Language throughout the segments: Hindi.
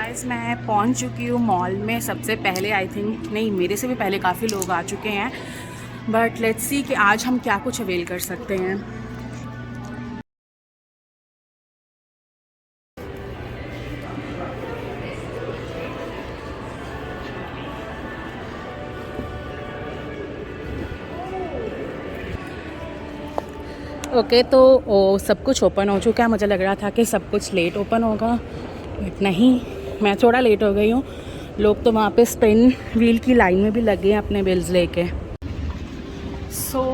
गाइस मैं पहुंच चुकी हूँ मॉल में सबसे पहले। आई थिंक नहीं, मेरे से भी पहले काफ़ी लोग आ चुके हैं, बट लेट्स सी कि आज हम क्या कुछ अवेल कर सकते हैं। ओके तो सब कुछ ओपन हो चुका है। मुझे लग रहा था कि सब कुछ लेट ओपन होगा, बट नहीं, मैं थोड़ा लेट हो गई हूँ। लोग तो वहाँ पे स्पिन व्हील की लाइन में भी लगे हैं अपने बिल्स लेके।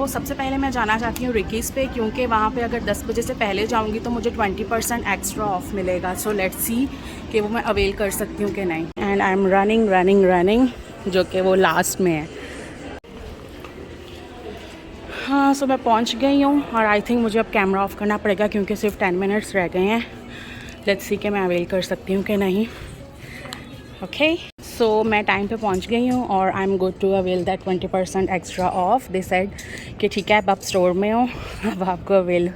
सबसे पहले मैं जाना चाहती हूँ रिकीज़ पे, क्योंकि वहाँ पे अगर 10 बजे से पहले जाऊँगी तो मुझे 20% एक्स्ट्रा ऑफ मिलेगा। सो लेट्स सी कि वो मैं अवेल कर सकती हूँ कि नहीं। एंड आई एम रनिंग जो कि वो लास्ट में है। हाँ, सो मैं पहुँच गई हूँ और आई थिंक मुझे अब कैमरा ऑफ करना पड़ेगा क्योंकि सिर्फ 10 मिनट्स रह गए हैं। लेट्स सी कि मैं अवेल कर सकती हूँ कि नहीं। ओके, सो मैं टाइम पे पहुंच गई हूँ और I am good to avail that 20% extra off. They said कि ठीक है, अब आप स्टोर में हो, अब आपको अवेल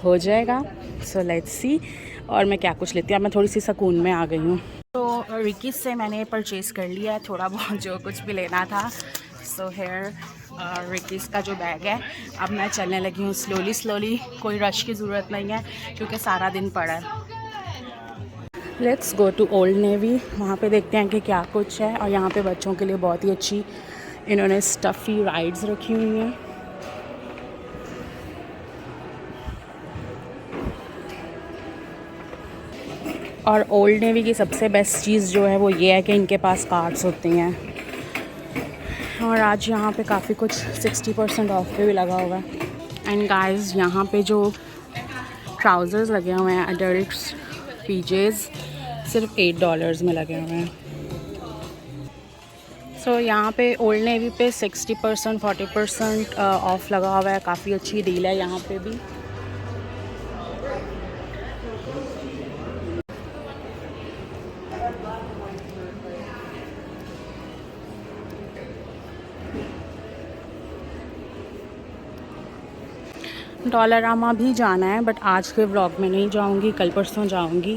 हो जाएगा। सो लेट्स सी और मैं क्या कुछ लेती हूँ। अब मैं थोड़ी सी सुकून में आ गई हूँ। तो रिकीज़ से मैंने परचेज़ कर लिया है थोड़ा बहुत जो कुछ भी लेना था। सो हेयर रिकीज़ का जो बैग है। अब मैं चलने लगी हूँ स्लोली। कोई रश की ज़रूरत नहीं है क्योंकि सारा दिन पड़ा है। Let's go to Old Navy. वहाँ पे देखते हैं कि क्या कुछ है। और यहाँ पे बच्चों के लिए बहुत ही अच्छी इन्होंने स्टफ़ी राइड्स रखी हुई हैं। और ओल्ड नेवी की सबसे बेस्ट चीज़ जो है वो ये है कि इनके पास कार्ड्स होती हैं। और आज यहाँ पे काफ़ी कुछ 60% ऑफ पे भी लगा हुआ है। एंड गाइस, यहाँ पे जो ट्राउज़र्स लगे हुए हैं एडल्ट्स पीजेज़, सिर्फ $8 में लगे हुए हैं। यहाँ पे ओल्ड नेवी पे 60% 40% ऑफ़ लगा हुआ है। काफ़ी अच्छी डील है यहाँ पे भी। डॉलरामा भी जाना है, बट आज के व्लॉग में नहीं जाऊँगी, कल परसों जाऊँगी,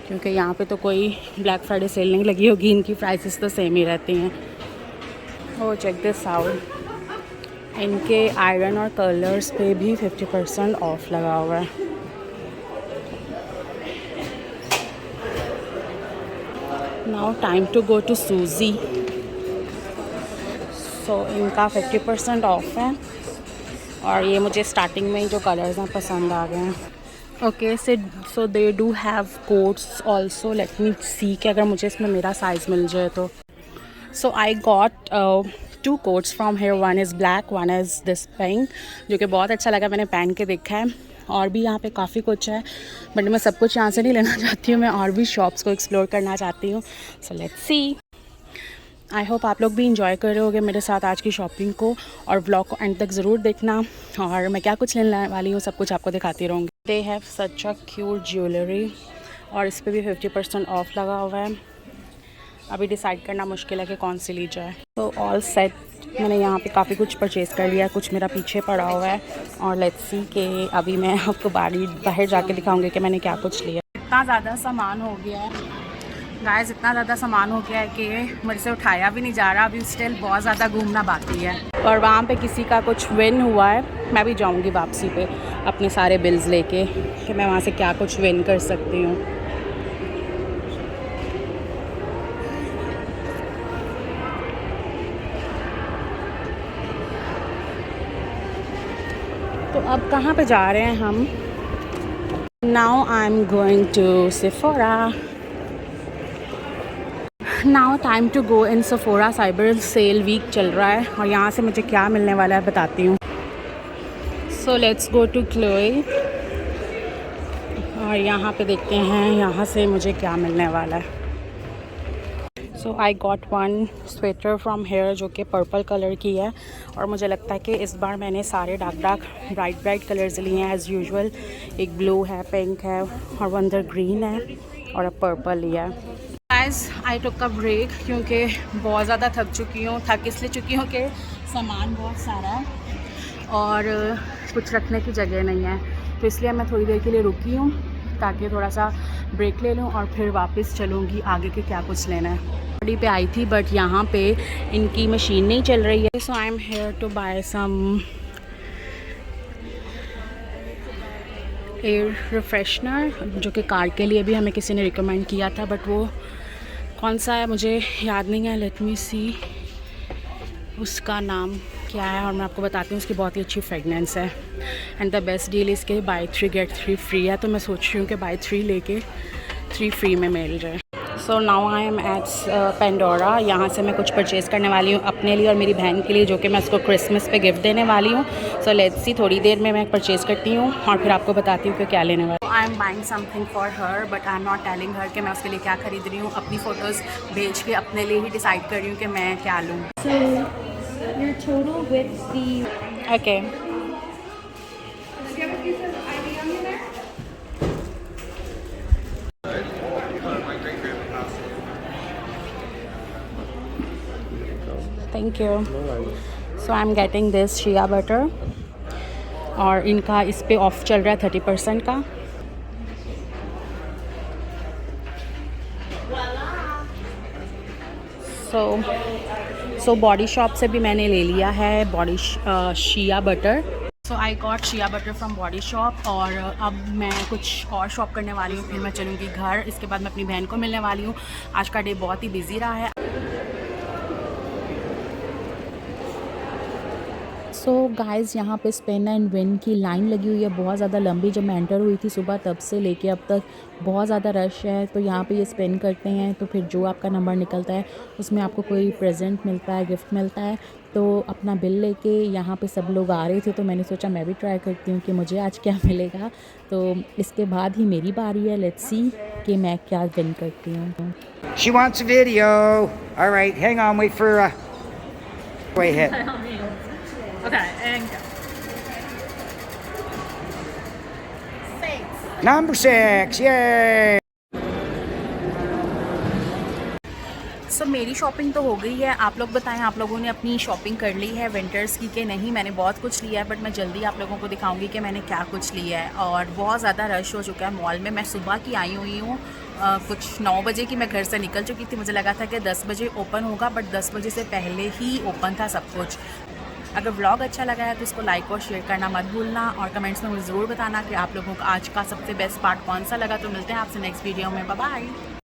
क्योंकि यहाँ पे तो कोई ब्लैक फ्राइडे सेल नहीं लगी होगी। इनकी प्राइसेस तो सेम ही रहती हैं। ओ चेक दिस आउट, इनके आयरन और कलर्स पे भी 50% ऑफ लगा हुआ है। Now time to go to Suzy. इनका 50% ऑफ है और ये मुझे स्टार्टिंग में ही जो कलर्स हैं पसंद आ गए हैं। Okay, so they do have coats also. Let me see कि अगर मुझे इसमें मेरा साइज़ मिल जाए तो। So I got 2 coats from here. One is black, one is this pink, जो कि बहुत अच्छा लगा। मैंने पहन के देखा है। और भी यहाँ पे काफ़ी कुछ है, बट मैं सब कुछ यहाँ से नहीं लेना चाहती हूँ। मैं और भी शॉप्स को एक्सप्लोर करना चाहती हूँ। So let's see. I hope आप लोग भी इंजॉय कर रहे होगे मेरे साथ आज की शॉपिंग को, और व्लॉग को एंड तक ज़रूर देखना। और मैं क्या कुछ लेने वाली हूँ सब कुछ आपको दिखाती रहूँगी। They have such a cute jewellery और इस पर भी 50% ऑफ लगा हुआ है। अभी डिसाइड करना मुश्किल है कि कौन सी ली जाए। तो ऑल सेट, मैंने यहाँ पे काफ़ी कुछ परचेज़ कर लिया है, कुछ मेरा पीछे पड़ा हुआ है। और लेट्स सी कि अभी मैं आपको बाहर जाके दिखाऊंगी कि मैंने क्या कुछ लिया। इतना ज़्यादा सामान हो गया है गाइस, इतना ज़्यादा सामान हो गया है कि मेरे से उठाया भी नहीं जा रहा। अभी स्टिल बहुत ज़्यादा घूमना बाकी है। और वहाँ पे किसी का कुछ विन हुआ है। मैं भी जाऊँगी वापसी पे अपने सारे बिल्स लेके कि मैं वहाँ से क्या कुछ विन कर सकती हूँ। तो अब कहाँ पे जा रहे हैं हम? Now I am going to Sephora. Now time to go in Sephora. Cyber sale week चल रहा है और यहाँ से मुझे क्या मिलने वाला है बताती हूँ। So let's go to Chloe और यहाँ पे देखते हैं यहाँ से मुझे क्या मिलने वाला है। So I got one sweater from here जो कि पर्पल कलर की है। और मुझे लगता है कि इस बार मैंने सारे डार्क ब्राइट कलर्स लिए हैं एज़ यूजुअल। एक ब्लू है, पिंक है और वन अंदर ग्रीन है और अब पर्पल लिया है। Guys, I took a break क्योंकि बहुत ज़्यादा थक चुकी हूँ। थक इसलिए चुकी हूँ कि सामान बहुत सारा है और कुछ रखने की जगह नहीं है, तो इसलिए मैं थोड़ी देर के लिए रुकी हूँ ताकि थोड़ा सा ब्रेक ले लूँ और फिर वापस चलूँगी आगे के क्या कुछ लेना है। गाड़ी पे आई थी बट यहाँ पे इनकी मशीन नहीं चल रही है, so I am here to buy some air refreshener, जो कि कार के लिए भी हमें किसी ने रिकमेंड किया था, बट वो कौन सा है मुझे याद नहीं है। लेट मी सी उसका नाम क्या है और मैं आपको बताती हूँ। उसकी बहुत ही अच्छी फ्रेगनेंस है एंड द बेस्ट डील इसके बाय 3 गेट 3 फ्री है, तो मैं सोच रही हूँ कि बाय 3 लेके 3 फ्री में मिल जाए। So now I am at Pandora. यहाँ से मैं कुछ परचेज़ करने वाली हूँ अपने लिए और मेरी बहन के लिए, जो कि मैं उसको क्रिसमस पे गिफ्ट देने वाली हूँ। सो लेट्स सी, थोड़ी देर में मैं परचेज़ करती हूँ और फिर आपको बताती हूँ कि क्या लेने वाली हूँ। I am buying something for her but I am not telling her कि मैं उसके लिए क्या खरीद रही हूँ। अपनी फ़ोटोज़ भेज के अपने लिए ही डिसाइड कर रही हूँ कि मैं क्या लूँ। Your total with the okay thank you. So I am getting this shea butter और इनका इस पे ऑफ चल रहा है 30% का। सो बॉडी शॉप से भी मैंने ले लिया है body shea butter. So I got shea butter from body shop और अब मैं कुछ और शॉप करने वाली हूँ, फिर मैं चलूँगी घर। इसके बाद मैं अपनी बहन को मिलने वाली हूँ। आज का डे बहुत ही बिजी रहा है। सो गाइज़, यहाँ पे स्पेन एंड विन की लाइन लगी हुई है बहुत ज़्यादा लंबी। जब मैं एंटर हुई थी सुबह तब से लेके अब तक बहुत ज़्यादा रश है। तो यहाँ पे ये स्पेन करते हैं तो फिर जो आपका नंबर निकलता है उसमें आपको कोई प्रेजेंट मिलता है, गिफ्ट मिलता है। तो अपना बिल लेके यहाँ पे सब लोग आ रहे थे तो मैंने सोचा मैं भी ट्राई करती हूँ कि मुझे आज क्या मिलेगा। तो इसके बाद ही मेरी बारी है। लेट्स सी कि मैं क्या विन करती हूँ। She wants a video. All right, hang on, wait for go ahead. Okay, and Number 6, yay! सो मेरी शॉपिंग तो हो गई है। आप लोग बताएं, आप लोगों ने अपनी शॉपिंग कर ली है विंटर्स की कि नहीं। मैंने बहुत कुछ लिया है बट मैं जल्दी आप लोगों को दिखाऊंगी कि मैंने क्या कुछ लिया है। और बहुत ज़्यादा रश हो चुका है मॉल में। मैं सुबह की आई हुई हूँ, कुछ 9 बजे की मैं घर से निकल चुकी थी। मुझे लगा था कि 10 बजे ओपन होगा बट 10 बजे से पहले ही ओपन था सब कुछ। अगर व्लॉग अच्छा लगा है तो इसको लाइक और शेयर करना मत भूलना और कमेंट्स में मुझे ज़रूर बताना कि आप लोगों को आज का सबसे बेस्ट पार्ट कौन सा लगा। तो मिलते हैं आपसे नेक्स्ट वीडियो में। Bye bye.